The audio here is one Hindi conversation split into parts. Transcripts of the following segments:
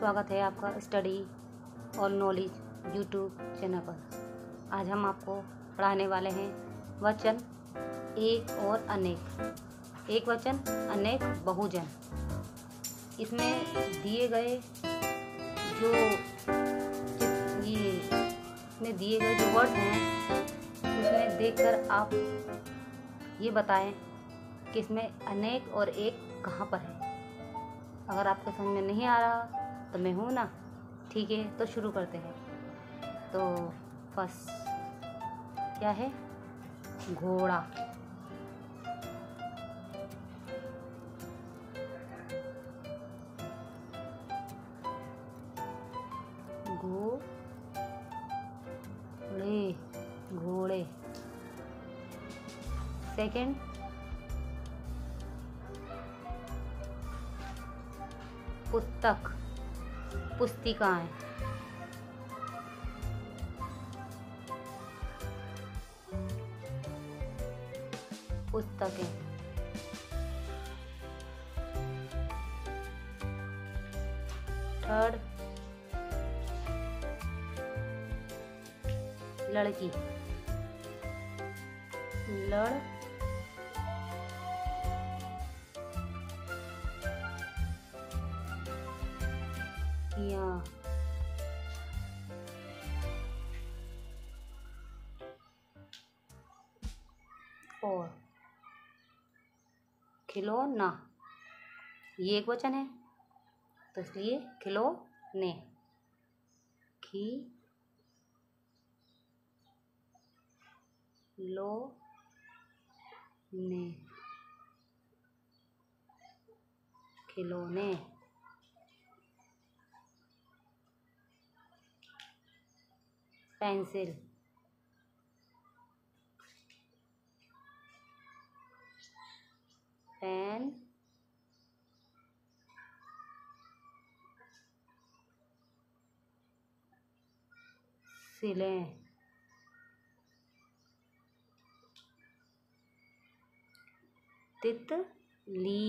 स्वागत है आपका स्टडी और नॉलेज यूट्यूब चैनल पर। आज हम आपको पढ़ाने वाले हैं वचन एक और अनेक। एक वचन अनेक बहुजन। इसमें दिए गए जो वर्ड हैं उसमें देखकर आप ये बताएं कि इसमें अनेक और एक कहाँ पर है। अगर आपको समझ में नहीं आ रहा तो मैं हूँ ना, ठीक है। तो शुरू करते हैं। तो फर्स्ट क्या है? घोड़ा। घोड़े, घोड़े। सेकंड पुस्तक, पुस्तिकाएं। पुस्तकें। थर्ड लड़की, लड़कियां। और खिलौना, ये एक वचन है तो इसलिए खिलौने। खिलौने। पेंसिल, पेन, सिलें। तितली,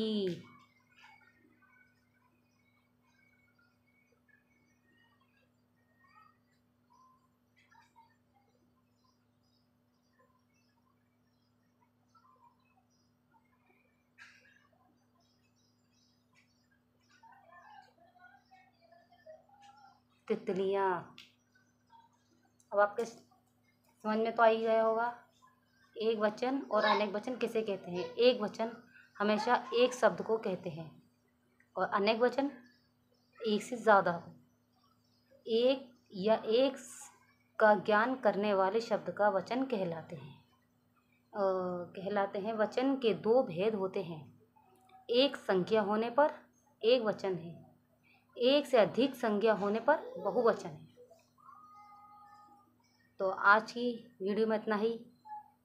तितलियाँ। अब आपके समझ में तो आ ही गया होगा एक वचन और अनेक वचन किसे कहते हैं। एक वचन हमेशा एक शब्द को कहते हैं और अनेक वचन एक से ज़्यादा हो। एक या एक का ज्ञान करने वाले शब्द का वचन कहलाते हैं। वचन के दो भेद होते हैं। एक संख्या होने पर एक वचन है, एक से अधिक संख्या होने पर बहुवचन है। तो आज की वीडियो में इतना ही।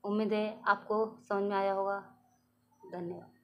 उम्मीद है आपको समझ में आया होगा। धन्यवाद।